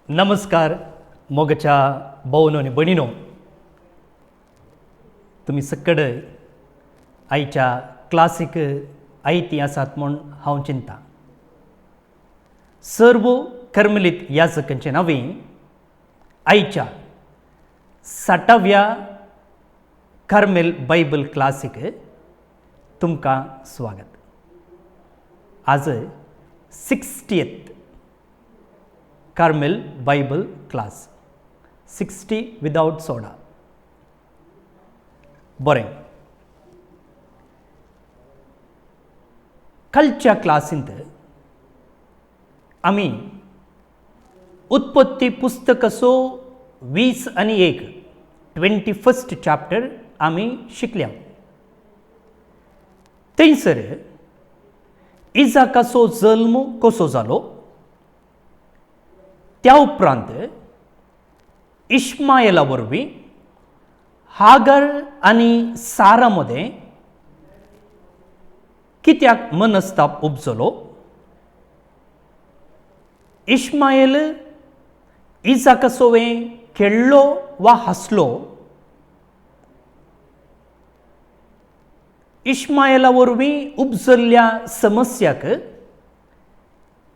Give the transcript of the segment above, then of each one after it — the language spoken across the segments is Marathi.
नमस्कार मोगच्या भाऊनो आणि बहिणीनो, तुम्ही सगळे आईच्या क्लासीक आयती आसात म्हूण हांव चिंता. सर्व कर्मलीत याजकांचे नावे आईच्या 60व्या कार्मेल बायबल क्लासीक तुमकां स्वागत. आज 60th Carmel Bible class, 60 without soda. बरें, कालच्या क्लासींत आमी उत्पत्ती पुस्तकाचो 20 आणि 1 21st चॅप्टर आमी शिकल्या. थंयसर इजाकाचो जल्म कसो जालो, त्या उपरांत इश्माएला वरवीं हागर आनी सारा मदें कित्याक मनस्ताप उपजलो, इश्माएल इजाकाचोवें खेळ्ळो वा हांसलो, इश्माएला वरवीं उपजल्ल्या समस्याक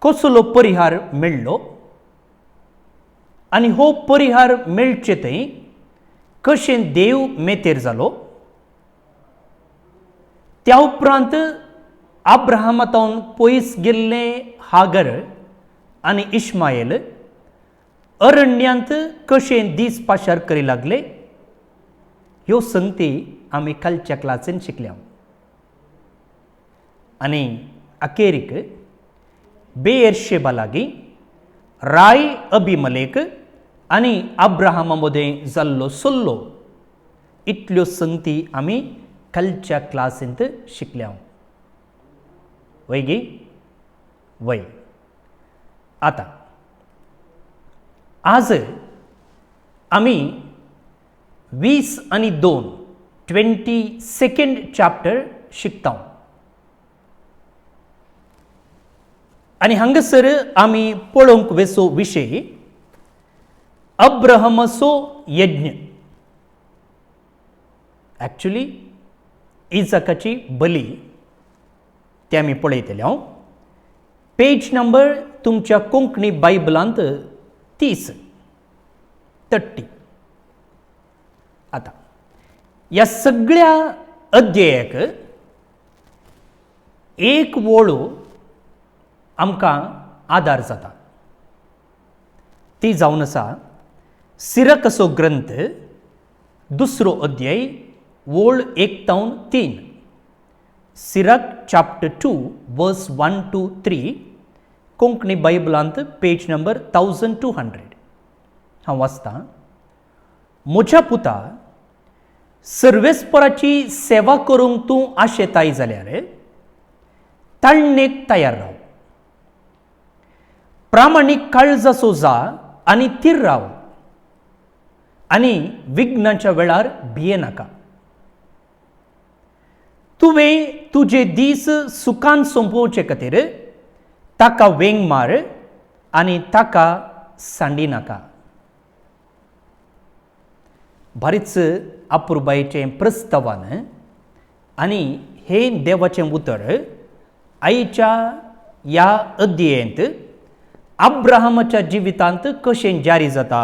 कसलो परिहार मेळ्ळो आनी हो परिहार मेळचे थंय कशें देव मेतेर जालो. त्या उपरांत अब्राहमातावन पयस गेल्ले हागर आनी इश्माएल अरण्यांत कशें दीस पाशार करी लागले, ह्यो संगती आमी कालच्या क्लासीन शिकल्या. आनी अखेरीक बेएर्शेबा लागीं राय अभिमलेक आनी अब्राहमा मदें जाल्लो सल्लो, इतल्यो संगती आमी कालच्या क्लासींत शिकल्या. वैगी वय. आता आज आमी 20 आणि 2 22nd चॅप्टर शिकता. आनी हांगासर आमी पळोवंक वेचो विशय अब्राहमाचो यज्ञ. एक्चुअली इजाकाची बली ते आमी पळयतले. पेज नंबर तुमच्या कोंकणी बायबलांत 30. आता ह्या सगळ्या अध्यायाक एक वळू आमकां आदार जाता. ती जावन आसा सिरकाचो ग्रंथ 2रो अध्याय वळ 1 ते 3. सिरक चॅप्टर 2 वर्स 1 to 3, कोंकणी बायबलांत पेज नंबर 1200. हांव वाचतां. म्हज्या पुता, सर्वेस्पराची सेवा करूंक तूं आशेताय जाल्यार ताळणेक तयार राव. प्रामाणीक काळजाचो जा आनी थीर राव, आनी विघ्नाच्या वेळार भियेनाका. तुवें तुजे दीस सुखान संपोवचे खातीर ताका वेंग मार आनी ताका सांडिनाका. बरेच अपुरबायेचें प्रस्तावान आनी हे देवाचें उतर आईच्या ह्या अध्यायांत अब्राहमाच्या जिवितांत कशें जारी जाता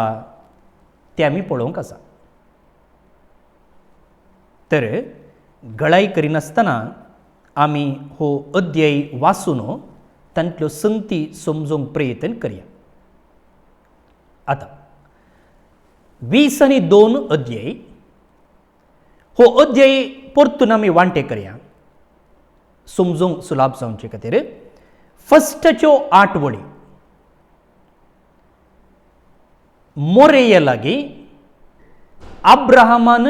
तें आमी पळोवंक आसा. तर गळाई करिनासतना आमी हो अध्याय वाचून तांतल्यो संगती समजूंक प्रयत्न करया. आता 20 आणि 2 अध्याय, हो अध्याय परतून आमी वांटे करया समजूंक सुलाभ जावचे खातीर. फस्टाच्यो 8 वळी मोरेया लागीं अब्राहमान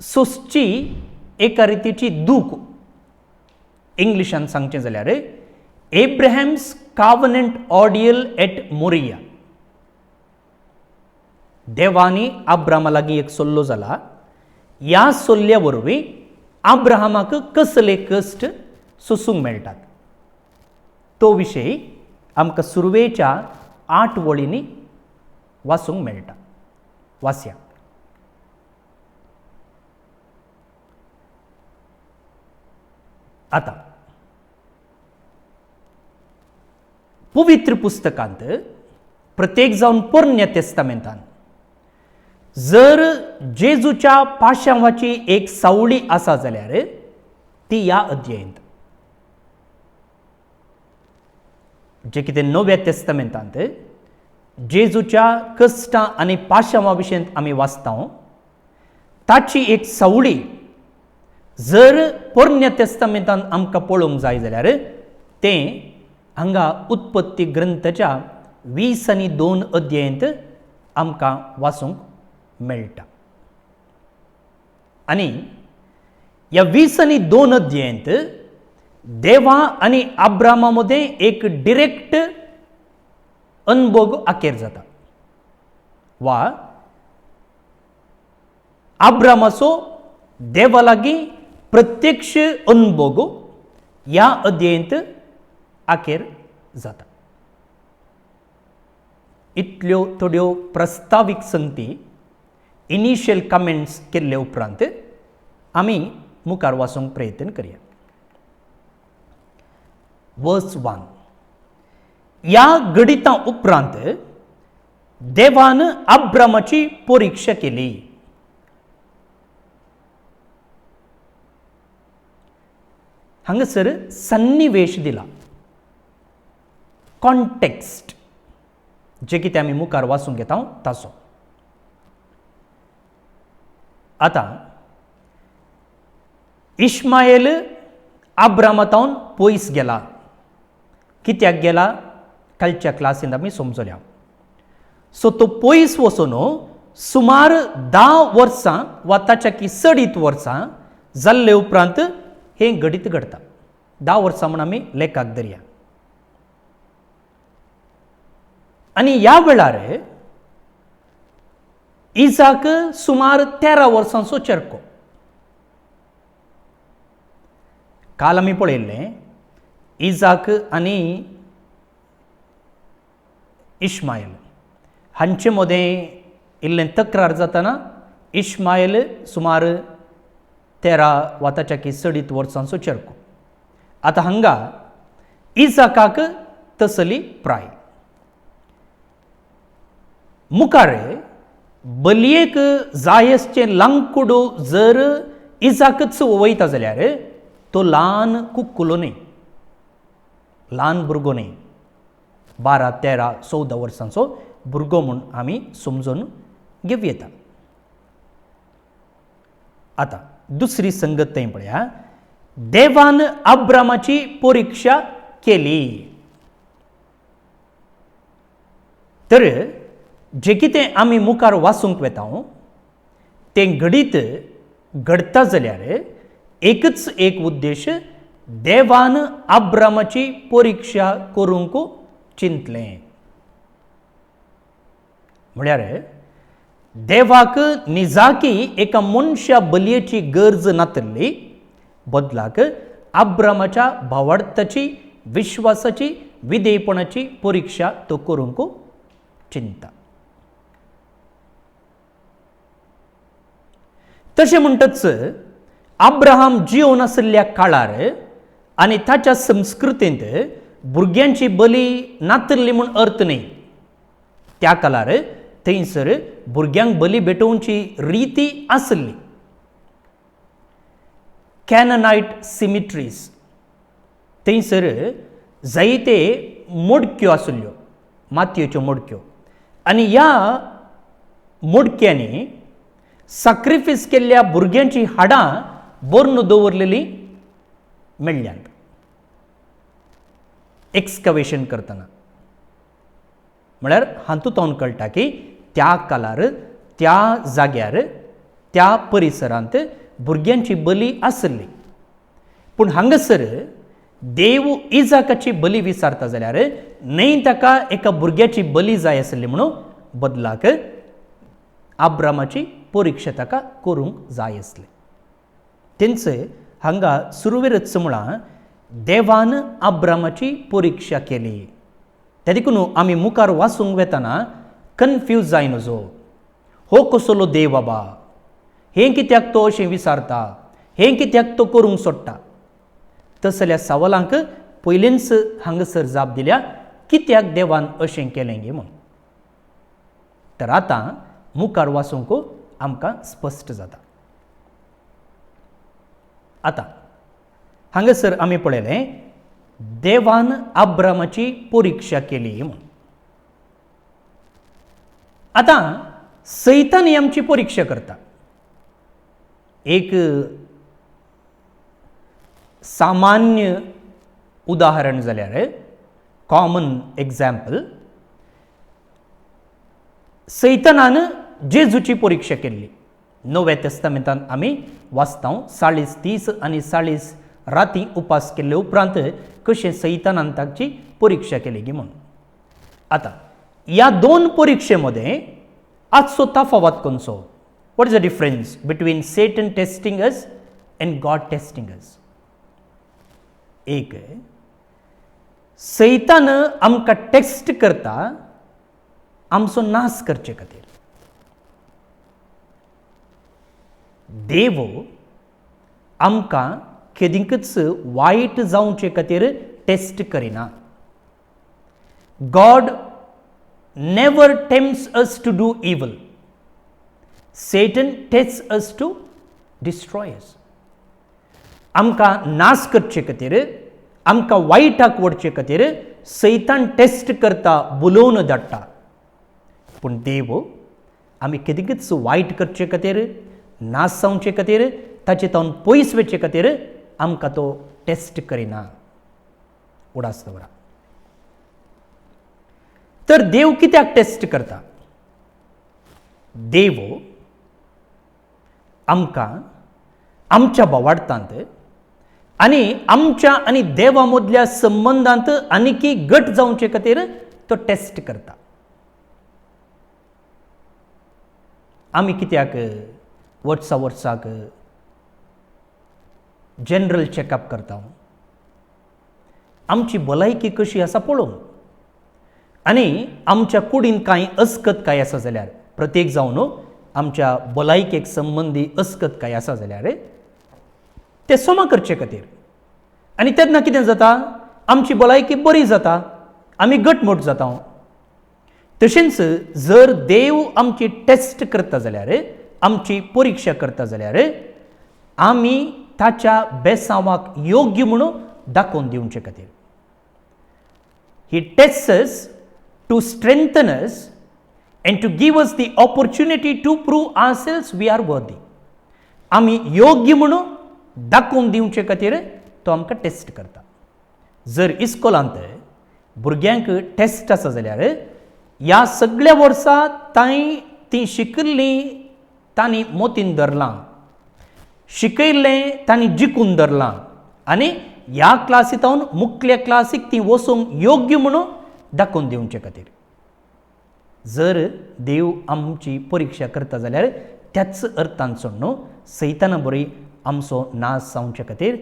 सोंसची एका रितीची दूख, इंग्लिशान सांगचें जाल्यार एब्राहम्स कावनंट ऑडियल एट मोरिया. देवानी अब्राहमा लागीं एक सल्लो जाला. ह्या सल्ल्या वरवीं अब्राहमाक कसले कश्ट सोसूंक मेळटात तो विशय आमकां सुरवेच्या 8 वळींनी वाचूंक मेळटा. वाचया. आता पवित्र पुस्तकांत प्रत्येक जावन पोरण्या तेस्तामेंतान जर जेजूच्या पाशांवाची एक सावळी आसा जाल्यार ती ह्या अध्यायांत. जे कितें नव्या तेस्तामेंतांत जेजूच्या कश्टां आनी पाशांवा विशयी आमी वाचता ताची एक सावळी जर पोरण्या तेस्तामेंतान आमकां पळोवंक जाय जाल्यार तें हांगा उत्पत्ती ग्रंथाच्या 20 आनी 2 अध्यायांत आमकां वाचूंक मेळटा. आनी ह्या 20 आनी 2 अध्यायांत देवा आनी अब्रामा मदें एक डिरेक्ट अनुभव आखेर जाता. वा अब्रामाचो देवा लागीं प्रत्यक्ष अनुभव ह्या अध्यायांत आखेर जाता. इतल्यो थोड्यो प्रस्तावीक संगती इनिशियल कमेंट्स केल्ले उपरांत आमी मुखार वाचूंक प्रयत्न करया. वर्स 1. ह्या गडितां उपरांत देवान अब्रामाची परिक्षा केली. हांगासर सन्निवेश दिला. कॉन्टेक्स्ट जे कितें आमी मुखार वाचूंक घेता ताचो. आतां इश्माएल अब्रामातावन पयस गेला. कित्याक गेला कालच्या क्लासींत आमी समजल्या. सो तो पयस वचून सुमार 10 वर्सां वा ताच्या की चडीत वर्सां जाल्ले उपरांत हें घडीत घडटा. 10 वर्सां म्हूण आमी लेखाक धरया. आनी ह्या वेळार इजाक सुमार 13 वर्सांचो चेडको. काल आमी पळयल्लें इजाक आनी इश्माएल हांचे मदें इल्लें तक्रार जातना इश्माएल सुमार 13 वा ताच्या की चडीत वर्सांचो चेडको. आतां हांगा इजाकाक तसली प्राय. मुखार बलयेक जायसचें लांकुडो जर इजाकच वयता जाल्यार तो ल्हान कुकुलो न्ही, ल्हान भुरगो न्ही, 12, 13, 14 वर्सांचो भुरगो म्हूण आमी समजून घेवं येता. आतां दुसरी संगत थंय पळया. देवान अब्रामाची परिक्षा केली. तर जे कितें आमी मुखार वाचूंक वेता तें घडीत घडता जाल्यार एकच एक उद्देश देवान अब्रामाची परिक्षा करूंक चिंतलें. म्हळ्यार देवाक निजाकी एका मनशा बलयेची गरज नातल्ली, बदलाक अब्रामाच्या भावार्थाची, विश्वासाची, विधेयपणाची परिक्षा तो करूंक चिंता. तशें म्हणटच अब्राहम जिवन आसल्या काळार आनी ताच्या संस्कृतींत भुरग्यांची बली नातल्ली म्हूण अर्थ न्ही. त्या काळार थंयसर भुरग्यांक बली भेटोवची रिती आसली. कॅननायट सिमिट्रीज थंयसर जायते मोडक्यो आसल्यो, मातयेच्यो मोडक्यो. आनी ह्या मोडक्यांनी सॅक्रिफायस केल्ल्या भुरग्यांची हाडां बरून दवरलेलीं मेळ्ळ्यांत एक्सकवेशन करतना. म्हळ्यार हातूंत कळटा की त्या काळार, त्या जाग्यार, त्या परिसरांत भुरग्यांची बली आसली. पूण हांगासर देव इजाकाची बली विचारता जाल्यार न्हय ताका एका भुरग्याची बली जाय आसली म्हणून बदलाक अब्रामाची परिक्षा ताका करूंक जाय आसली. तेंचे हांगा सुरवेरच म्हळां देवान अब्रामाची परिक्षा केली. त्या देखून आमी मुखार वाचूंक वेताना कन्फ्यूज जाय नजो. हो कसलो देव बाबा, हें कित्याक तो अशें विचारता, हें कित्याक तो करूंक सोडटा. तसल्या सवालांक पयलींच हांगासर जाप दिल्या, कित्याक देवान अशें केलें गे म्हूण. तर आतां मुखार वाचूंक आमकां स्पश्ट जाता. आतां हांगासर आमी पळयलें देवान अब्रामाची परिक्षा केली म्हूण. आतां सैतान ही आमची परिक्षा करता. एक सामान्य उदाहरण जाल्यार कॉमन एग्जाम्पल, सैतानान जेजूची परिक्षा केल्ली. नव्या तेस्तामेंतान आमी वाचता 40 दीस आनी 40 राती उपास केल्ले उपरांत कशें सैतानान ताची परिक्षा केली गी म्हूण. आतां ह्या दोन परिक्षे मदें आजचो तफावत खंयचो? What is the difference between Satan testing us and God testing us? एक, सैतान आमकां टेस्ट करता आमचो नाश करचे खातीर. देव आमकां केदींकच वायट जावचे खातीर टेस्ट करिना. God never tempts us to do evil. Satan tests us to destroy us. आमकां नाश करचे खातीर, आमकां वायटाक वडचे खातीर सैतान टेस्ट करता, बुलोवन धाडटा. पूण देव आमी केदींकच वायट करचे खातीर, नाश जावचे खातीर, ताचे तावन पयस वचचे खातीर आमकां तो टेस्ट करिना. उडास दवरा. तर देव कित्याक टेस्ट करता? देव आमकां आमच्या बोवाळटांत आनी आमच्या आनी देवा मदल्या संबंदांत आनीकी घट जावचे खातीर तो टेस्ट करता. आमी कित्याक वर्साक जनरल चॅकअप करता? आमची भलायकी कशी आसा पळोवंक. आनी आमच्या कुडीन कांय अस्कत काय आसा जाल्यार, प्रत्येक जावन आमच्या भलायकेक संबंदी अस्कत काय आसा जाल्यार ते सोमा करचे खातीर. आनी तेन्ना कितें जाता? आमची भलायकी बरी जाता, आमी घटमूट जाता. तशेंच जर देव आमची टेस्ट करता जाल्यार, आमची परिक्षा करता जाल्यार आमी ताच्या बेसांवाक योग्य म्हणून दाखोवन दिवचे खातीर. He tests us to strengthen us and to give us the opportunity to prove ourselves we are worthy. आमी योग्य म्हणून दाखोवन दिवचे खातीर तो आमकां टेस्ट करता. जर इस्कोलांत भुरग्यांक टेस्ट आसा जाल्यार ह्या सगळ्या वर्सां ती शिकिल्लीं तांणी मोतीन धरलां, शिकयल्लें तांणी जिखून धरलां, आनी ह्या क्लासींत मुख्य क्लासीक ती वचूंक योग्य म्हणून दाखोवन दिवचे खातीर. जर देव आमची परिक्षा करता जाल्यार त्याच अर्थान न्हू सैताना बरी आमचो नाश जावचे खातीर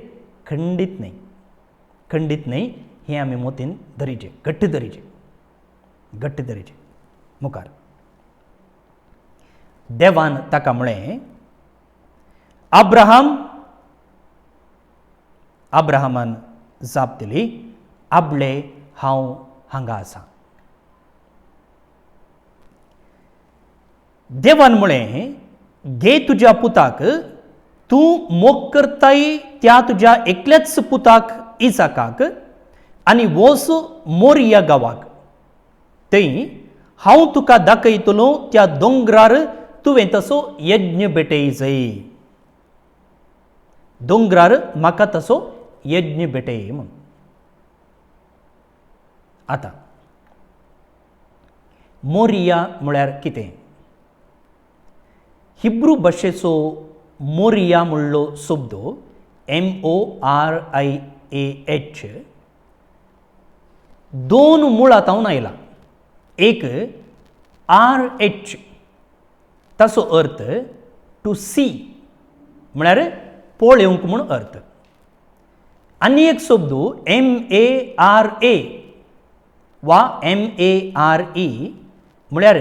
खंडीत न्ही. हें आमी मोतीन धरीचें, घट्ट धरीचें. मुखार देवान ताका म्हळें, अब्राहामान जाप दिली, आबले हांव हांगा आसा. देवान म्हळें, घे तुज्या पुताक, तूं मोग करताय त्या तुज्या एकल्याच पुताक इसाकाक आनी वच मोरिया गांवाक. थंय हांव तुका दाखयतलो त्या दोंगरार तुवें तसो यज्ञ भेटयचय. दोंगरार म्हाका तसो यज्ञ भेटय म्हूण. आतां मोरिया म्हळ्यार कितें? हिब्रू भाशेचो मोरिया म्हणलो शब्द MORIAH दोन मुळांतावन आयला. एक RH ताचो अर्थ टू सी म्हळ्यार पळोवंक म्हूण अर्थ. आनी एक शब्द MARA वा MARE म्हळ्यार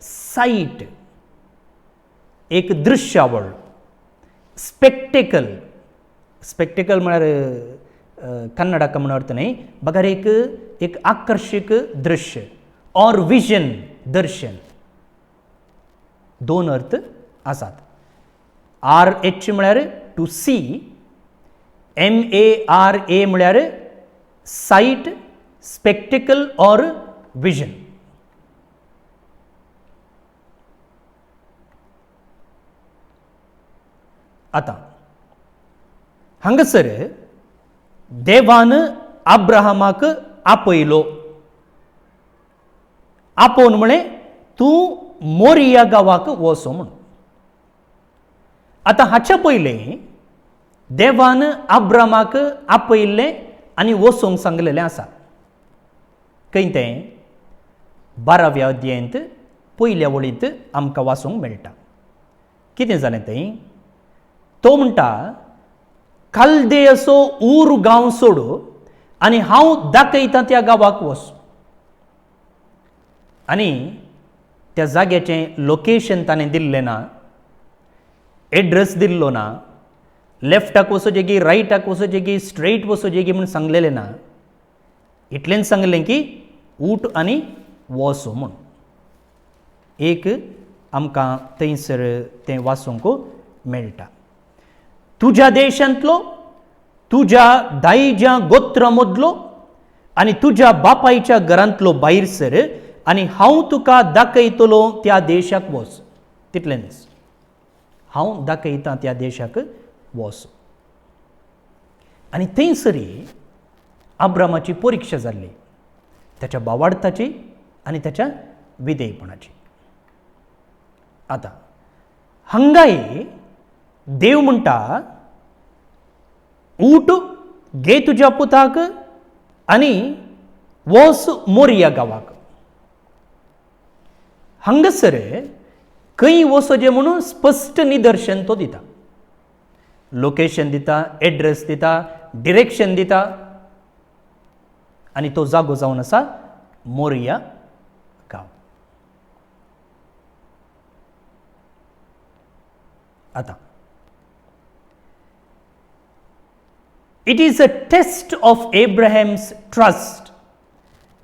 सायट, एक दृश्यावळ. स्पेक्टेकल, स्पेक्टेकल म्हळ्यार कन्नडाक म्हणून अर्थ नाही, बघार एक आकर्षक दृश्य. और विजन, दर्शन. दोन अर्थ आसात. RH म्हळ्यार टू सी, MARE म्हळ्यार सायट, स्पेक्टेकल और विजन. आता हांगासर देवान अब्राहमाक आपयलो. आपोवन म्हळें तूं मोरिया गांवाक वचो म्हणून. आता हाच्या पयलें देवान अब्रामाक आपयल्लें आनी वचोंक सांगलेलें आसा. खंय तें 12व्या अध्यायांत पयल्या वळींत आमकां वाचूंक मेळटा. कितें जालें तें? तो म्हणटा, कल्देयचो ऊर गांव सोड आनी हांव दाखयतां त्या गांवाक वच. आनी त्या जाग्याचें लोकेशन ताणें दिल्लें ना, एड्रेस दिल्लो ना, लेफ्टाक वचोचें की रायटाक वचोचें की स्ट्रेट वचोचें की म्हूण सांगलेलें ना. इतलेंच सांगलें की ऊठ आनी वचो म्हूण. एक आमकां थंयसर तें वाचूंक मेळटा. तुज्या देशांतलो, तुज्या दायजा गोत्रा मदलो आनी तुज्या बापायच्या घरांतलो भायर सर आनी हांव तुका दाखयतलो त्या देशाक वच. तितलेंच. हांव दाखयतां त्या देशाक वच. आनी थंयसरी अब्रामाची परिक्षा जाल्ली, त्याच्या भावार्थाची आनी त्याच्या विधेयपणाची. आता हांगाय देव म्हणटा, ऊठ, घे तुज्या पुताक आनी वच मोरिया गांवाक. हांगासर खंय वचोचें म्हणून स्पश्ट निदर्शन तो दिता. लोकेशन दिता, एड्रेस दिता, डिरेक्शन दिता. आनी तो जागो जावन आसा मोरिया गांव. आता it is a test of Abraham's trust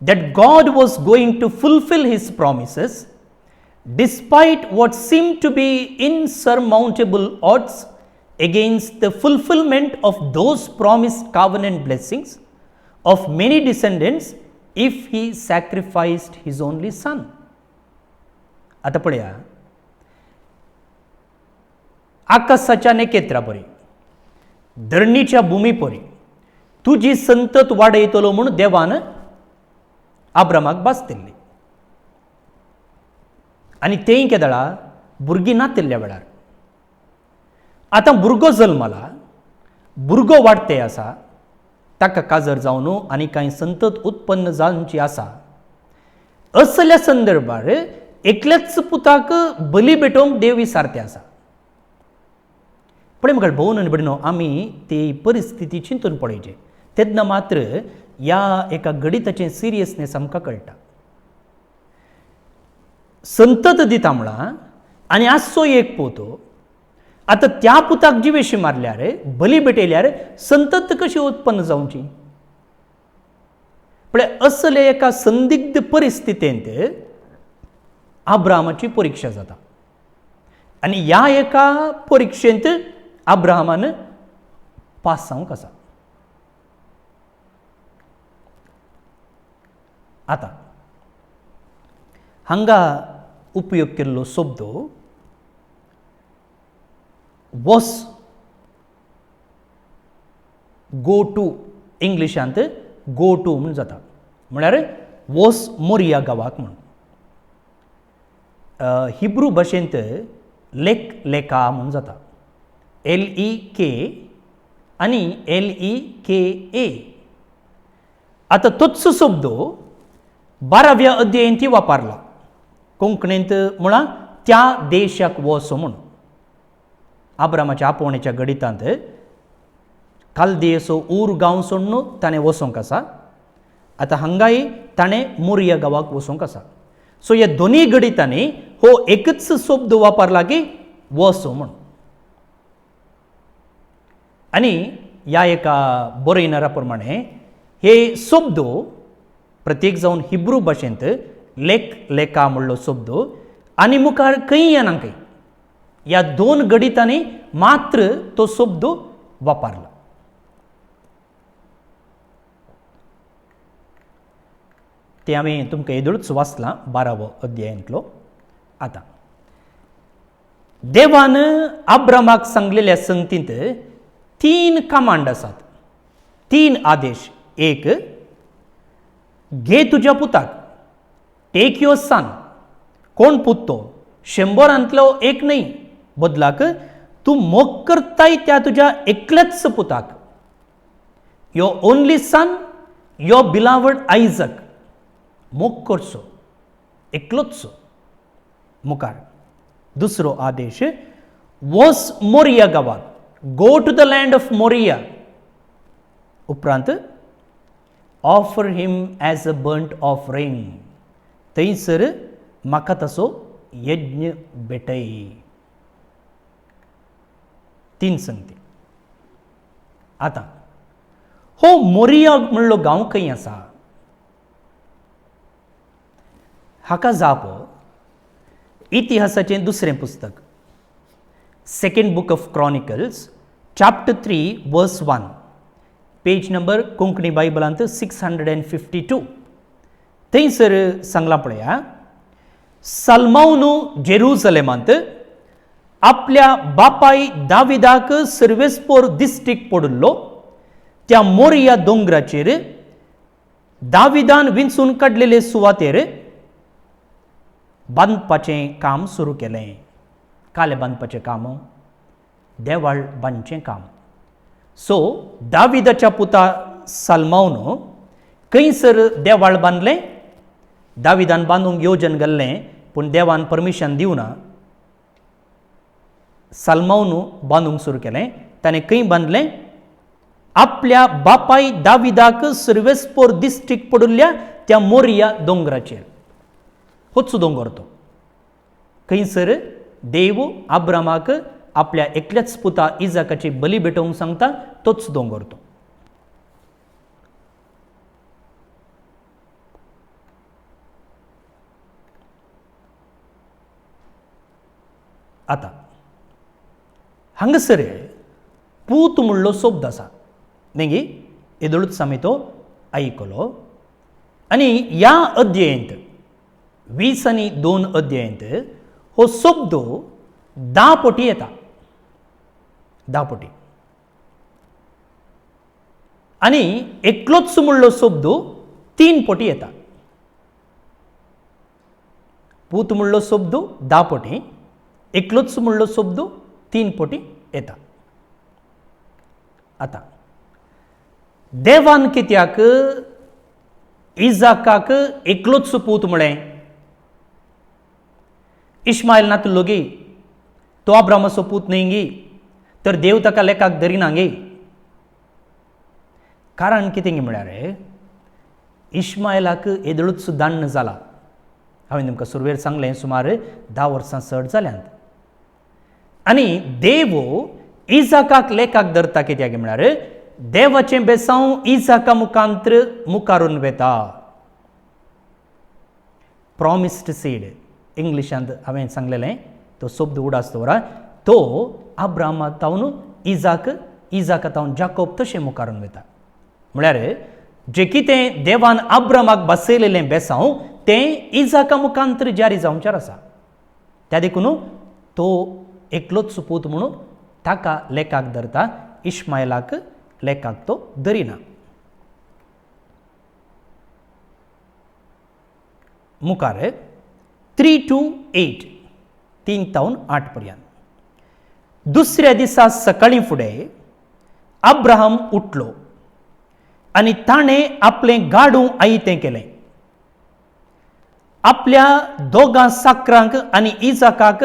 that God was going to fulfill his promises despite what seemed to be insurmountable odds against the fulfillment of those promised covenant blessings of many descendants if he sacrificed his only son. आता पळया, आकाशाच्या नखेत्रा परी, धरणीच्या भुमी परी तुजी संतत वाडयतलो म्हूण देवान अब्रामाक भास दिल्ली. आनी तेंय केदळा भुरगीं नातिल्ल्या वेळार. आतां भुरगो जल्मला, भुरगो वाडटे आसा, ताका काजर जावन आनी कांय संतत उत्पन्न जावची आसा. असल्या संदर्भार एकल्याच पुताक बली भेटोवंक देव विसारते आसा. पण म्हाका भोवन आनी भयणीनो, आमी ती परिस्थिती चिंतून पळोवचें. तेन्ना मात्र ह्या एका गणिताचें सिरियसनेस आमकां कळटा. संतत दिता म्हणा आनी आसचो एक पोतो. आतां त्या पुताक जिवेशी मारल्यार, बली भेटयल्यार संतत कशी उत्पन्न जावची? पण असले एका संदिग्ध परिस्थितींत अब्रामाची परीक्षा जाता. आनी ह्या एका परीक्षेंत अब्राहमान पास जावंक आसा. आता हांगा उपयोग केल्लो शब्द वस, गो टू, इंग्लिशांत गो टू म्हूण जाता. म्हळ्यार वस मोरिया गांवाक म्हणून. हिब्रू भाशेंत लेक, लेका म्हूण जाता. LEK आनी LEKA. आता तोच शब्द 12व्या अध्यायांत वापरला. कोंकणींत म्हणा त्या देशाक वच म्हणून. अब्रामाच्या आपोवणेच्या गणितांत काल्देयचो ऊर गांव सोडून ताणें वचोंक आसा आता हांगाय ताणें मोरिया गांवाक वचूंक आसा. सो ह्या दोनी गणितांनी हो एकच शब्द वापरला की वचो म्हण. आनी ह्या एका बरयणारा प्रमाणे हे शब्द प्रत्येक जावन हिब्रू भाशेंत लेका म्हणलो शब्द आनी मुखार खंय येनाकय ह्या दोन गणितांनी मात्र तो शब्द वापरला. ते हांवें तुमकां येदोळूच वाचलां 12व अध्यायांतलो. आतां देवान अब्रामाक सांगलेल्या संगतींत 3 कमांड आसात, 3 आदेश. एक, घे तुज्या पुताक, टेक युअर सन. कोण पूत तो? 100 एक न्हय, बदलाक तूं मोग करताय त्या तुज्या एकल्याच पुताक, your only son, your beloved Isaac. मोग करचो, एकलोच. मुखार दुसरो आदेश, वच मोरिया गांवांत, go to the land of Moriah. उपरांत offer him as a burnt offering, थंयसर म्हाका तसो यज्ञ भेटय. 3 संगती. आतां हो मोरिया म्हणलो गांव खंय आसा? हाका जाप इतिहासाचें दुसरें पुस्तक, 2nd book of Chronicles, chapter 3, verse 1, page number Konkani बायबलांत 652. थंयसर सांगलां पळया, सल्मौन जेरुसलेमांत आपल्या बापाय दाविदाक सर्वेस्पोर दिश्टीक पडुल्लो त्या मोरिया दोंगराचेर दाविदान विंचून काडलेले सुवातेर बांदपाचें काम सुरू केलें. काले बांदपाचें काम, देवाळ बांदचें काम. सो दाविदाच्या पुता सल्मौन खंयसर देवाळ बांदलें, दाविदान बांदूंक येवजन घाल्लें, पूण देवान परमिशन दिवना. सल्मौन बांदूंक सुरू केलें. ताणें खंय बांदलें? आपल्या बापाय दाविदाक सर्वेस्पोर दिश्टीक पडुल्ल्या त्या मोरिया दोंगराचेर. होच दोंगर तो. खंयसर देव अब्रामाक आपल्या एकल्याच पुता इजाकाची बली भेटोवंक सांगता, तोच दोंगर तो. आतां हांगासर पूत म्हणलो शब्द आसा. न्ही येदोळूच आमी तो आयकलो. आनी ह्या अध्यायांत 20 आनी 2 अध्यायांत हो शब्द 10 पटी येता. 10 पटी. आनी एकलोच म्हणलो शब्द 3 पटी येता. पूत म्हणलो शब्द 10 पटी, एकलोच म्हणलो शब्द 3 पटी येता. आतां देवान कित्याक इजाकाक एकलोच पूत म्हळें? इश्मायल नातलो गे, तो अब्रामाचो पूत न्हय गे, तर देव ताका लेखाक धरिना गे. कारण कितें गे म्हळ्यार इश्मायलाक येदोळूच दाण्ण जाला. हांवें तुमकां सुरवेर सांगलें, सुमार 10 वर्सां चड जाल्यांत. आनी देव इजाकाक लेखाक धरता कित्याक म्हळ्यार देवाचें बेसांव इजाका मुखांतर मुखारून वेता. प्रॉमिस्ड सीड इंग्लिशांत हांवें सांगलेलें, तो शब्द उडास दवरा. तो अब्रामातावन इजाकातावन जाकोब तशें मुखारून वेता. म्हळ्यार जें कितें देवान अब्रामाक बसयलेलें बेसांव तें इजाका मुखांतर जारी जावंचें आसा. त्या देखून तो एकलोच पूत म्हणून ताका लेखाक धरता, इश्मायलाक लेखाक तो धरिना. मुखार 3 to 8, 3 तावन 8 पर्यंत. दुसऱ्या दिसा सकाळीं फुडें अब्राहम उठलो आनी ताणें आपलें गाडू आयतें केलें. आपल्या दोगां साकरांक आनी इजाकाक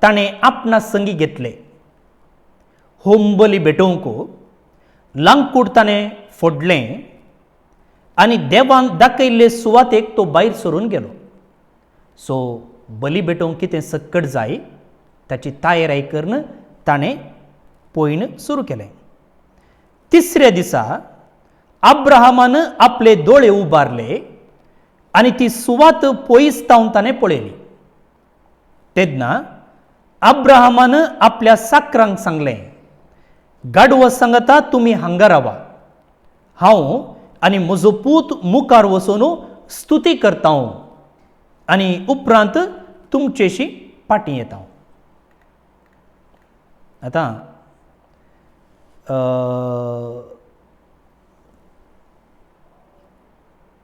ताणें आपणा संगी घेतले. होमबली भेटोवंक लांकूड ताणें फोडलें. आनी देवान दाखयल्ले सुवातेक तो भायर सरून गेलो. सो बली भेटोवंक कितें सक्कट जाय ताची तयारी करून ताणें पळयन सुरू केलें. तिसऱ्या दिसा अब्राहमान आपले दोळे उबारले आनी ती सुवात पयस तावन ताणें पळयली. तेन्ना अब्राहमान आपल्या साकरांक सांगलें, गाडवा सांगता तुमी हांगा रावा, हांव आनी म्हजो पूत मुखार वचून स्तुती करता आनी उपरांत तुमचेशी फाटीं येता. आतां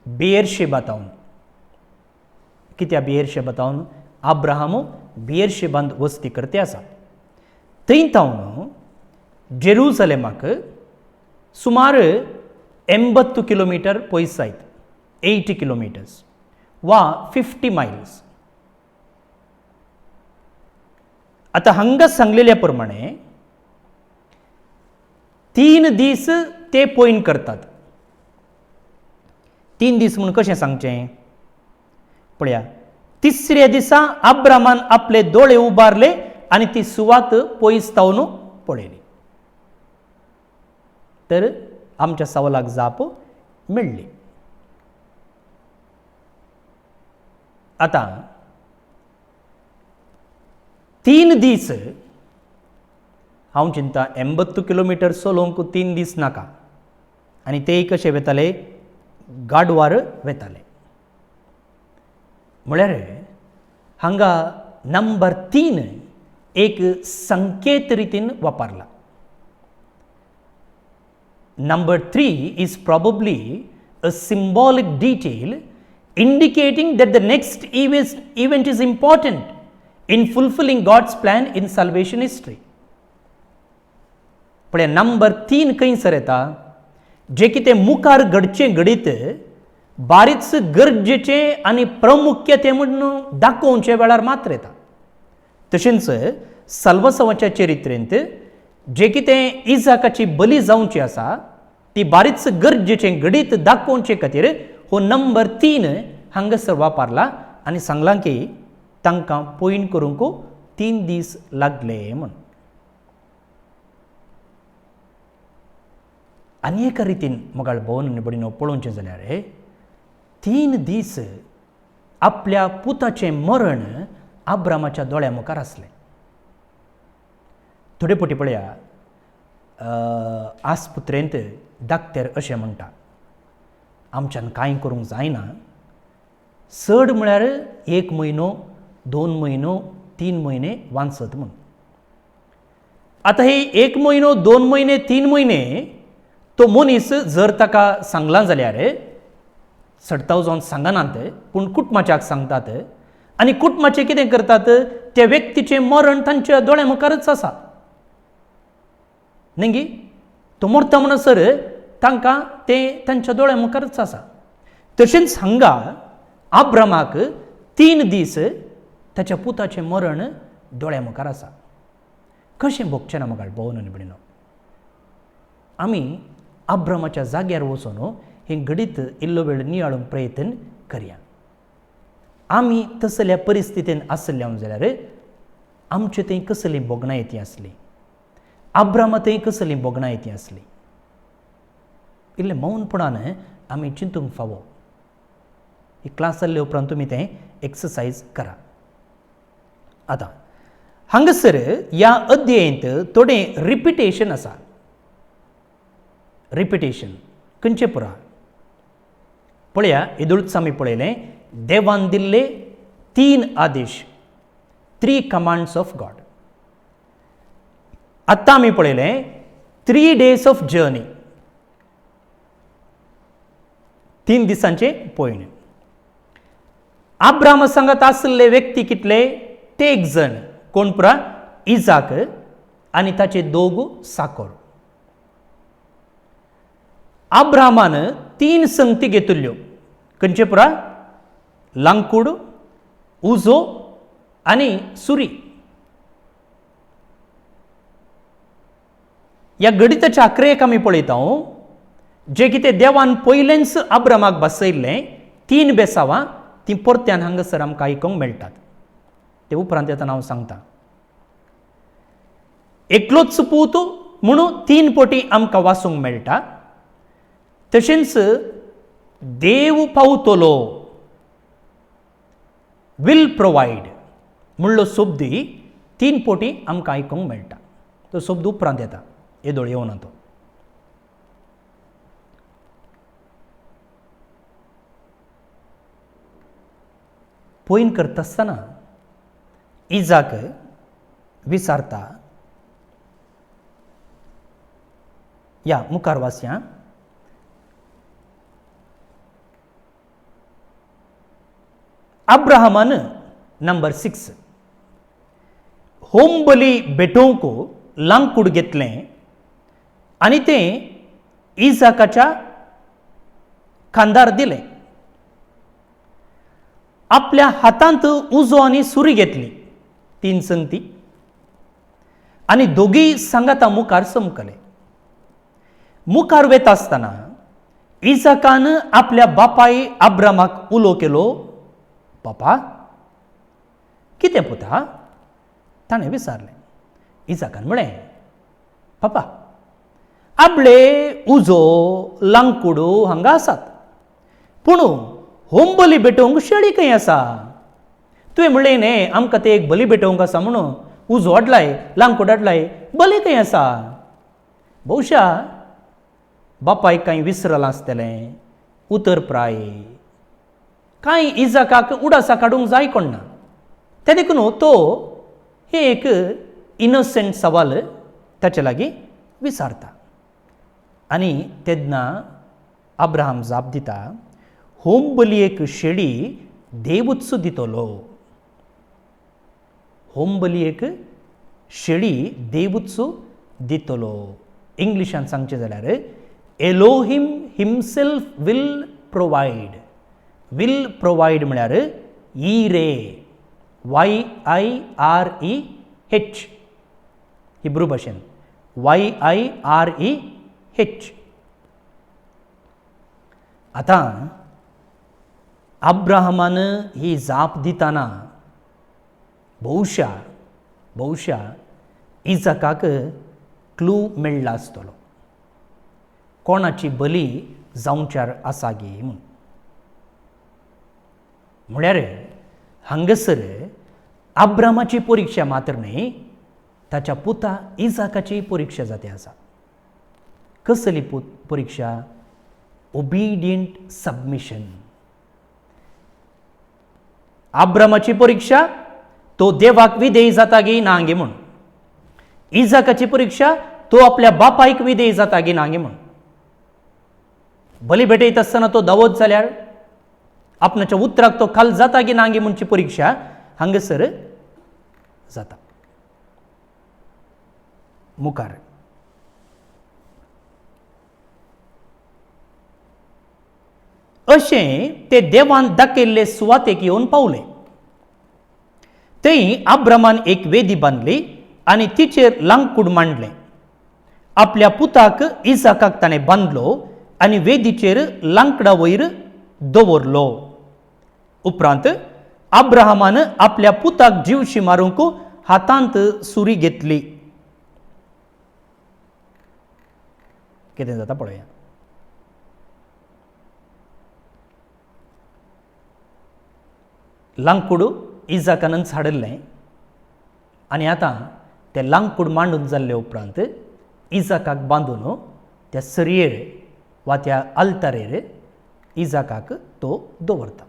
बेएरशेबातावन कित्या बेएरशेबातावन अब्राहम बेएरशेबांत वस्ती करते आसा. थंय तावन जेरुसलेमाक सुमार 80 किलोमीटर पयस जायत, 80 किलोमिटर्स वा 50 मायल्स. आतां हांगा सांगलेल्या प्रमाणे 3 दीस ते पयन करतात. 3 दीस म्हणून कशें सांगचें पळया. तिसऱ्या दिसा अब्रामान आपले दोळे उबारले आनी ती सुवात पयस तावन पळयली. तर आमच्या सवालाक जाप मेळ्ळी. आतां 3 दीस हांव चिंता 80 किलोमिटर चलोवंक 3 दीस नाका आनी ते कशे वताले, गाडवार वताले. म्हळ्यार हांगा नंबर 3 एक संकेत रितीन वापरला. Number 3 is probably a symbolic detail indicating that the next event is important in fulfilling God's plan in salvation history. पण नंबर 3 खंयसर येता, जे कितें मुखार घडचें घडीत बारीच गरजेचें आनी प्रामुख्य तें म्हणून दाखोवचे वेळार मात्र येता. तशेंच सल्वसवाच्या चरित्रेंत जे कितें इजाकाची बली जावची आसा ती बारीच गरजेचें घडीत दाखोवचे खातीर हो नंबर 3 हांगासर वापरला आनी सांगलां की तांकां पयन करूंक 3 दीस लागले म्हूण. आनी एका रितीन मोगाळ भोवन आनी बडीनो पळोवचें जाल्यार 3 दीस आपल्या पुताचें मरण अब्रामाच्या दोळ्या मुखार आसलें. थोडे फावटी पळया आस्पत्रेंत डाक्टर अशें म्हणटा, आमच्यान कांय करूंक जायना, चड म्हळ्यार 1 म्हयनो 2 म्हयनो 3 म्हयने वांचत म्हूण. आतां हे 1 म्हयनो 2 म्हयने 3 म्हयने तो मनीस जर ताका सांगला जाल्यार सडताव जावन सांगनात पूण कुटुंबाच्याक सांगतात आनी कुटुंबाचें कितें करतात, त्या व्यक्तीचें मरण तांच्या दोळ्या मुखारच आसा न्ही. तो मरता म्हणसर तांकां तें तांच्या दोळ्या मुखारच आसा. तशेंच हांगा अब्रामाक 3 दीस ताच्या पुताचें मरण दोळ्या मुखार आसा. कशें भोगचें ना मोगाळ भोवन आनी भयणीनो. आमी अब्रामाच्या जाग्यार वचून हें घडीत इल्लो वेळ नियाळूंक प्रयत्न करया. आमी तसल्या परिस्थितीन आसल्यां जाल्यार आमचे थंय कसली भोगणायती आसली, अब्रामा थंय कसली भोगणायती आसली, इल्लें मौनपणान आमी चिंतूंक फावो. ही क्लास जाल्ले उपरांत तुमी तें एक्सरसायज करा. आतां हांगासर ह्या अध्यायेंत थोडें रिपिटेशन आसा. रिपिटेशन खंयचें पुरा पळया. येदोळच आमी पळयलें देवान दिल्ले 3 आदेश, 3 कमांड्स ऑफ गॉड. आतां आमी पळयलें 3 days ऑफ जर्नी, 3 दिसांचे पयण. अब्रामा सांगत आसले व्यक्ती कितले, ते 1 जण. कोण पुरा, इजाक आनी ताचे 2 साकोर. अब्रामान 3 संगती घेतिल्ल्यो. खंयचे पुरा, लांकूड, उजो आनी सुरी. ह्या गणिताच्या आंकड्याक आमी पळयता जे कितें देवान पयलेंच अब्रामाक बसयल्लें 3 बेसांवां ती परत्यान हांगासर आमकां आयकूंक मेळटात. ते उपरांत आतां हांव सांगतां. एकलोच पूत म्हणून 3 पोटी आमकां वाचूंक मेळटा. तशेंच देव पावतलो, विल प्रोवायड म्हणलो शब्द 3 पोटी आमकां आयकूंक मेळटा. तो शब्द उपरांत येता, येदोळ येवना तो. पोयन करता आसतना इजाक विचारता, या मुखार वाचया. अब्राहमान नंबर 6 होम बली भेटोवंक लांकूड घेतलें आनी तें इजाकाच्या खांदार दिलें. आपल्या हातांत उजो आनी सुरी घेतली, 3 संगती, आनी दोगी सांगाता मुखार समकले. मुखार वेता आसतना इजाकान आपल्या बापाय अब्रामाक उलो केलो, बापा कितें पुता? ताणें विचारलें. इजाकान म्हळें, बापा आपले उजो लांकूड हांगा आसात, पूण होम बली भेटोवंक शेळी खंय आसा? तुवें म्हणलें न्ही आमकां ते एक बली भेटोवंक आसा म्हणून, उजो हाडलाय, लांकूड हाडलाय, बली खंय आसा? भोवशा बापायक कांय विसरलां आसतलें, उतर प्राय. कांय इजाकाक उडासा काडूंक जाय कोण ना. ते देखून तो हे एक इनोसेंट सवाल ताचे लागीं विचारता. आनी तेन्ना अब्राहम जाप दिता, होम बलयेक शेळी देवूच दितलो. होम बलयेक शेळी देवूच दितलो. इंग्लिशान सांगचें जाल्यार Elohim himself will provide. Will provide म्हळ्यार ईरे, YIREH, हिब्रू भाशेन YIREH. आतां अब्राहमान ही जाप दिताना भोवशा इजाकाक क्लू मेळ्ळा आसतलो, कोणाची बली जावच्यार आसा गे म्हूण. म्हळ्यार हांगासर अब्रामाची परिक्षा मात्र न्ही, ताच्या पुता इजाकाची परिक्षा जाते आसा. कसली परिक्षा? Obedient submission. अब्रामाची परिक्षा तो देवाक विधेय जाता गे ना गे म्हूण. इजाकाची परिक्षा तो आपल्या बापायक विधेय जाता गे ना गे म्हूण. बली भेटयत आसतना तो दावत जाल्यार आपणाच्या उतराक तो खाल जाता गे ना गे म्हणची परिक्षा हांगासर जाता. मुखार अशें ते देवान दाखयल्ले सुवातेक येवन पावले. थंय अब्रामान एक वेदी बांदली आनी तिचेर लांकूड मांडलें. आपल्या पुताक इजाकाक ताणें बांदलो आनी वेदीचेर लांकडा वयर दवरलो. उपरांत अब्राहमान आपल्या पुताक जीवशी मारूंक हातांत सुरी घेतली. कितें जाता पळया. लांकूड इजाकानच हाडलें आनी आतां तें लांकूड मांडून जाल्ले उपरांत इजाकाक बांदून त्या सरयेर वा त्या आल्तारेर इजाकाक तो दवरता.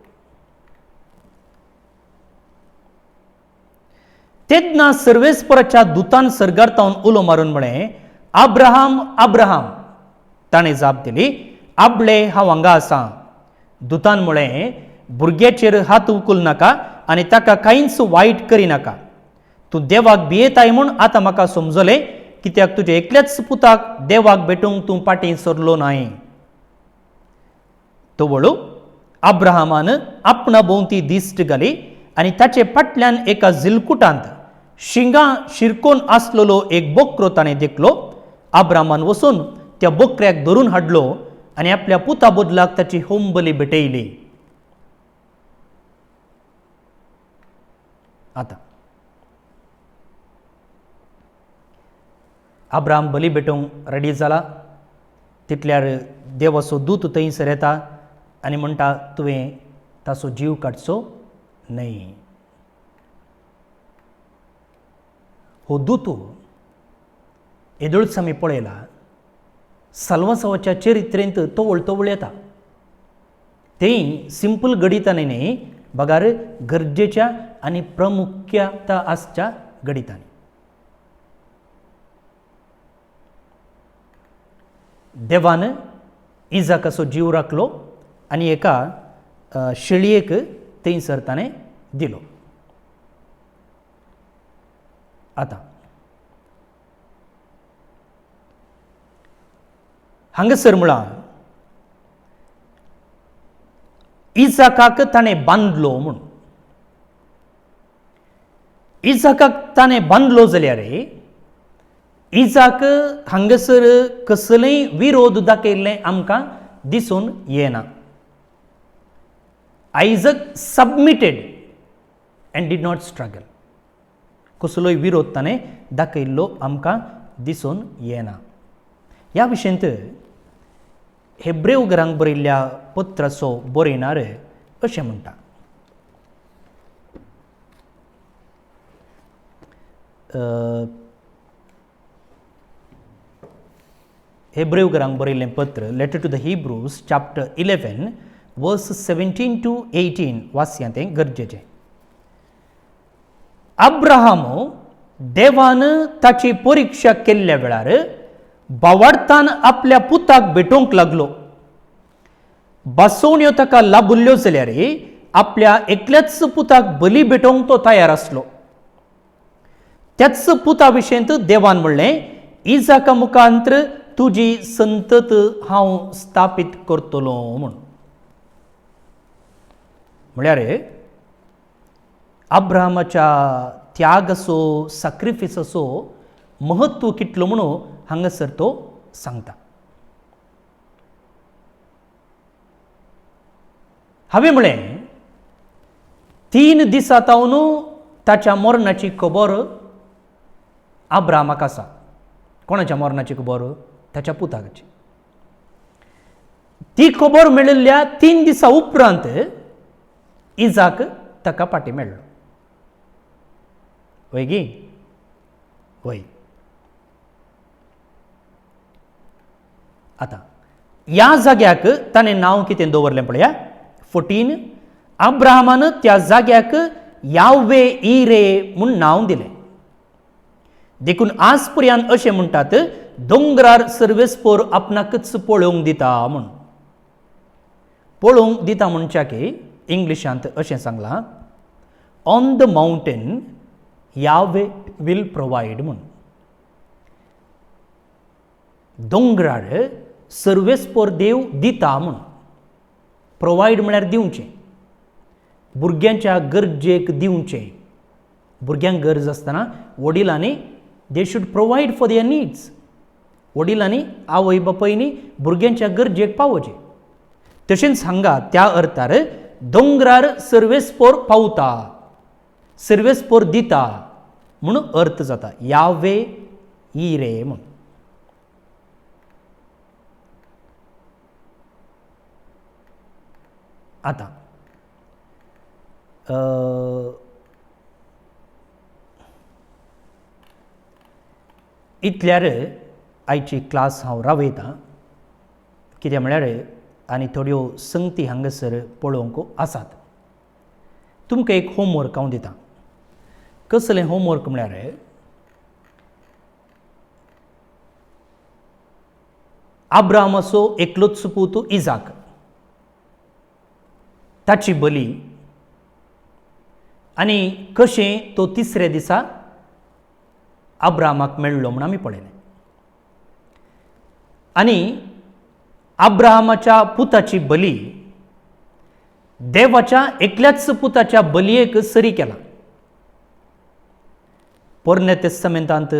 तेन्ना सर्वेस्पराच्या दुतान सर्गार्थावन उलो मारून म्हळें, अब्राहम अब्राहम. ताणें जाप दिली, आपले हांव हांगा आसां. दुतान म्हळें, भुरग्याचेर हात उखल नाका आनी ताका कांयच वायट करिनाका. तूं देवाक भियेताय म्हूण आतां म्हाका समजलें, कित्याक तुज्या एकल्याच पुताक देवाक भेटूंक तूं फाटीं सरलो न्हय. तवळू अब्राहमान आपणा भोंवती दिश्ट घाली आनी ताचे फाटल्यान एका जिलकुटांत शिंगां शिरकोन आसलेलो एक बोकरो ताणें देखलो. अब्राहमान वचून त्या बोकऱ्याक धरून हाडलो आनी आपल्या पुता बदलाक ताची होमबली भेटयली. आता अब्राहम बली भेटोवंक रेडी जाला. तितल्यार देवाचो दूत थंयसर येता आनी म्हणटा तुवें ताचो जीव काडचो न्हय. हो दूत येदोळच आमी पळयला साल्वासावाच्या चरित्रेंत तवळ तवळ येता. तेय सिंपल गणितांनी न्ही, बगार गरजेच्या आनी प्रामुख्यता आसच्या गणितांनी. देवान इजाकाचो जीव राखलो आनी एका शेळयेक थंयसर ताणें दिलो. आता हांगासर म्हळ्यार इजाकाक ताणें बांदलो म्हूण. इजाकाक ताणें बांदलो जाल्यार इजाक हांगासर कसलेय विरोध दाखयल्लें आमकां दिसून येना. Isaac submitted and did not struggle. कसलोय विरोध ताणें दाखयल्लो आमकां दिसून येना. ह्या विशयंत हेब्रेव घरांक बरयल्ल्या पत्राचो बरयणार अशें म्हणटा. हेब्रेव घरांक बरयल्लें पत्र letter to the Hebrews chapter 11 verse 17 to 18 वाचया तें गरजेचें. अब्राहम देवान ताची परिक्षा केल्ल्या वेळार बावार्थान आपल्या पुताक भेटोवंक लागलो. बासोवण्यो ताका लाबुल्ल्यो जाल्यार आपल्या एकल्याच पुताक बली भेटोवंक तो तयार आसलो. त्याच पुता विशयंत देवान म्हणलें इजाका मुखांतर तुजी संतत हांव स्थापीत करतलो म्हूण. म्हळ्यार अब्राहमाच्या त्यागाचो सॅक्रिफिसाचो महत्व कितलो म्हणून हांगासर तो सांगता. हांवें म्हळें 3 दिसांतावन ताच्या मरणाची खबर अब्राहमाक आसा. कोणाच्या मरणाची खबर? ताच्या पुताची. ती खबर मेळिल्ल्या 3 दिसां उपरांत इजाक ताका फाटीं मेळ्ळो. वय गी वय. आता ह्या जाग्याक ताणें नांव कितें दवरलें पळया. 14 अब्राहमान त्या जाग्याक यावे इरे म्हूण नांव दिलें. देखून आज पर्यंत अशें म्हणटात दोंगरार सर्वेस्पोर आपणाकच पळोवंक दिता म्हूण. पळोवंक दिता म्हणच्याक इंग्लिशांत अशें सांगलां ऑन द माउंटेन यावे वील प्रोवायड म्हूण. दोंगरार सर्वेस्पोर देव दिता म्हूण. प्रोवायड म्हळ्यार दिवचें. भुरग्यांच्या गरजेक दिवचें. भुरग्यांक गरज आसतना वडिलांनी they should provide for their needs. वडिलांनी आवय बापायनी भुरग्यांच्या गरजेक पावोवचें. तशेंच हांगा त्या अर्थार दोंगरार सर्वेस्पोर पावता, सर्वेस्पोर दिता म्हणून अर्थ जाता. यावे इरे म्हूण. आता इतल्यार आयची क्लास हांव रावयतां. कित्याक म्हळ्यार आनी थोड्यो संगती हांगासर पळोवंक आसात. तुमकां एक होमवर्क हांव दितां. कसलें होमवर्क म्हळ्यार अब्राहमाचो एकलोच पूत इजाक, ताची बली आनी कशें तो 3ऱ्या दिसा अब्राहमाक मेळ्ळो म्हूण आमी पळयलें. आनी अब्राहमाच्या पुताची बली देवाच्या एकल्याच पुताच्या बलयेक सरी केला. पोरण्या तेस्तमेंतांत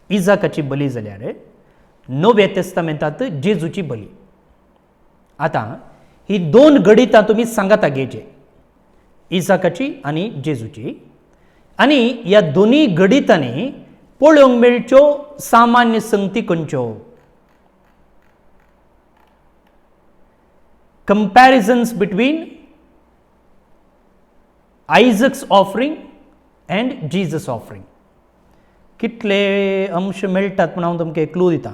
इजाकाची बली जाल्यार नव्या तेस्तामेंतांत जेजूची बली. आता ही दोन गणितां तुमी सांगाता घेवचे, इसाकाची आनी जेजूची. आनी ह्या दोनी गणितांनी पळोवंक मेळच्यो सामान्य संगती खंयच्यो. Comparisons between Isaac's offering and Jesus offering. कितले अंश मेळटात म्हण हांव तुमकां एक क्लू दितां.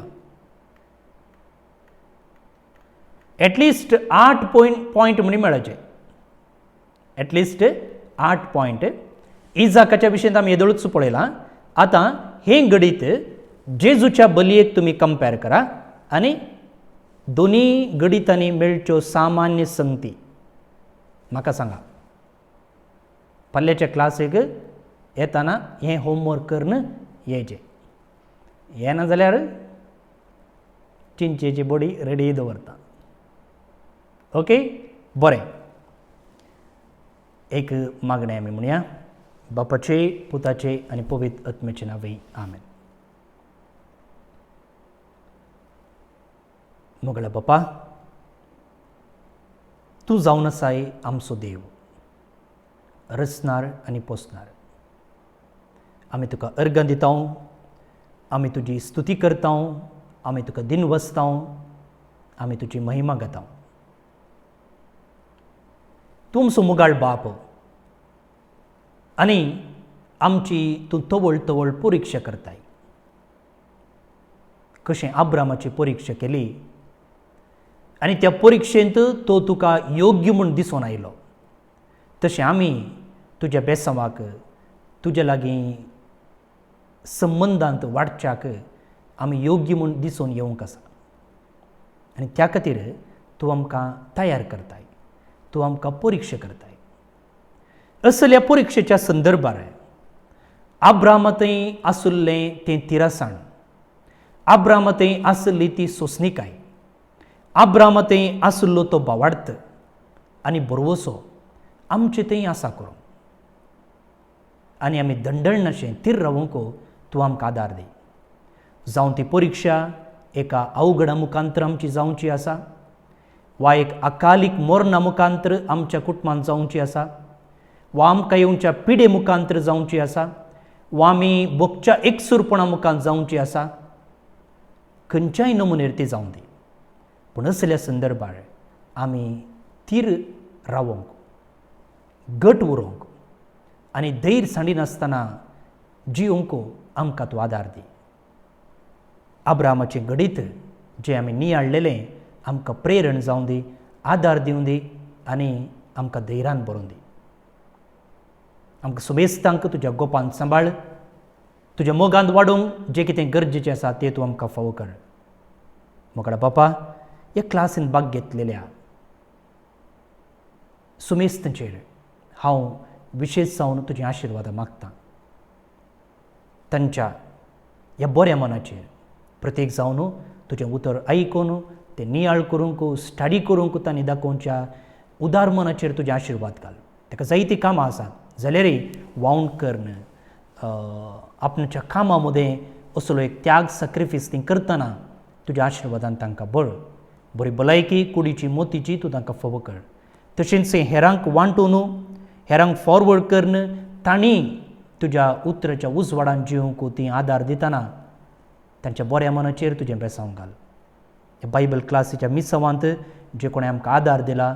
एटलिस्ट 8 पॉयंट म्हणी मेळचे. At least 8 point. इजाकाच्या विशयेंत आमी येदोळूच पळयलां. आतां हें गणित जेजूच्या बलयेक तुमी कंपेर करा आनी दोनी गणितांनी मेळच्यो सामान्य संगती म्हाका सांगा. फाल्यांच्या क्लासीक येताना हें होमवर्क करून येवचें. येना जाल्यार चिंचेची बडी रेडी दवरता. ओके, बरें. एक मागणें आमी म्हणया. बापाचे, पुताचे आनी पवित्र आत्म्याचे नांवान आमेन. मोगळा बापा, तूं जावन आसाय आमचो देव, रचणार आनी पोसणार. आमी तुका अर्गां दिता, आमी तुजी स्तुती करता, आमी तुका दिनवसता, आमी तुजी महिमा गाता. तूं आमचो मुगाळ बाप आनी आमची तूं तवळ तवळ परिक्षा करताय. कशें अब्रामाची परिक्षा केली आनी त्या परिक्षेंत तो तुका योग्य म्हूण दिसून आयलो, तशें आमी तुज्या बेसवाक तुज्या लागीं संबंदांत वाडच्याक आमी योग्य म्हूण दिसून येवंक आसा. आनी त्या खातीर तूं आमकां तयार करताय, तूं आमकां परिक्षा करताय. असल्या परिक्षेच्या संदर्भार अब्रामातय आसुल्लें तें तिरासाण, अब्रामातय आसली ती सोंसणीकाय, अब्रामातय आसुल्लो तो भावार्थ आनी बरवसो आमचे थंय आसा करूं. आनी आमी दंडळनाशें तीर रावूंक तूं आमकां आदार दी. जावं ती परिक्षा एका अवघडा मुखांतर आमची जावची आसा, वा एक अकालीक मरणा मुखांतर आमच्या कुटुंबांत जावची आसा, वा आमकां येवच्या पिडे मुखांतर जावची आसा, वा आमी भोगच्या एकसुरपणा मुखांत जावची आसा, खंयच्याय नमुनेर ती जावं दी. पूण असल्या संदर्भार आमी तीर रावोंक, घट उरोवंक आनी धैर्य सांडिनासतना जियोंक आमकां तूं आदार दी. अब्रामाचें गणित जें आमी नियाळलेलें आमकां प्रेरण जावं दी, आदार दिवं दी आनी आमकां धैर्यान भरूं दी. आमकां सुबेस्तांक तुज्या गोपांत सांबाळ. तुज्या मोगांत वाडोवंक जें कितें गरजेचें आसा तें तूं आमकां फावो कर. मोगळा बापा, ह्या क्लासीन भाग घेतलेल्या सुमेस्तांचेर हांव विशेश जावन तुजें आशिर्वाद मागतां. तांच्या ह्या बऱ्या मनाचेर प्रत्येक जावन तुजें उतर आयकून तें नियाळ करूंक, स्टडी करूंक तांणी दाखोवच्या उदार मनाचेर तुजें आशिर्वाद घाल. ताका जायतीं कामां आसात जाल्यारय वावण करन आपणाच्या कामां मदें असलो एक त्याग सॅक्रिफीस तीं करतना तुज्या आशिर्वादान तांकां बरी भलायकी कुडीची मोतीची तूं तांकां फावो कर. तशेंच हेरांक वांटून हेरांक फॉरवर्ड करन तांणी तुज्या उतराच्या उजवाडान जिवंक तीं आदार दितना तांच्या बऱ्या मनाचेर तुजें बेसांव घाल. ह्या बायबल क्लासीच्या मिसवांत जे कोणें आमकां आदार दिला,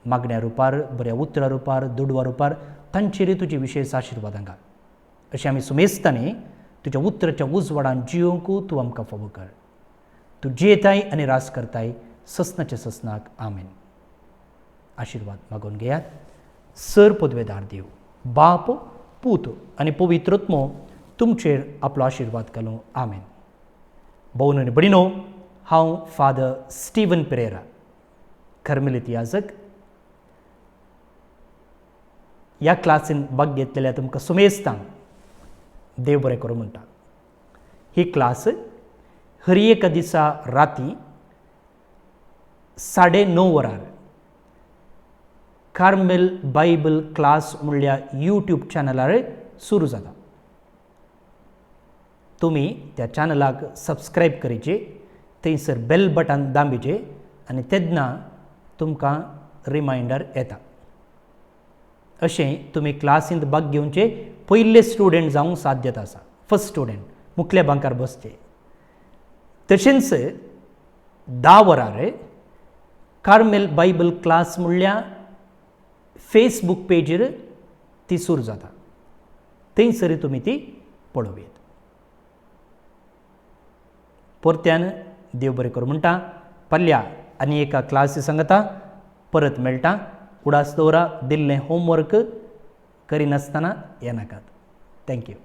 मागण्या रुपार, बऱ्या उतरा रुपार, दुडवा रुपार, तांचेरय तुजी विशेश आशिर्वादां घाल. अशें आमी सुमेस्तांनी तुज्या उतराच्या उजवाडान जिवंक तूं आमकां फावो कर. तूं जियेताय आनी रास करताय ससनाच्या ससनाक आमेन. आशिर्वाद मागून घेयात. सर पदवेदार देव, बाप, पूत आनी पवित्रत्मो तुमचेर आपलो आशिर्वाद घालूं आमेन. भोवन आनी भयणीनो, हांव फादर स्टीवन पेरेरा, कर्मेलीत याजक. ह्या क्लासीन भाग घेतलेल्या तुमकां सुमेस्तांक देव बरें करूं म्हणटा. ही क्लास हर एका दिसा राती 9:30 वरार कार्मेल बायबल क्लास म्हणल्या यूट्यूब चॅनलार सुरू जाता. तुम्ही त्या चॅनलाक सबस्क्राईब करीचे, थंयसर बेल बटन दांबीचे आनी तेन्ना तुमकां रिमांयडर येता. अशें तुमी क्लासींत भाग घेवचे पयले स्टुडंट जावंक साध्यता आसा, फर्स्ट स्टुडंट मुखल्या बांकार बसचे. तशेंच 10 वरां कार्मेल बायबल क्लास म्हणल्या फेसबूक पेजीर ती सुरू जाता, थंयसर तुमी ती पळोवंक. परत्यान देव बरें करूं म्हणटा. फाल्यां आनी एका क्लासी सांगता परत मेळटा. उडास दवरा. दिल्लें होमवर्क करिनासतना येनाकात. थँक्यू.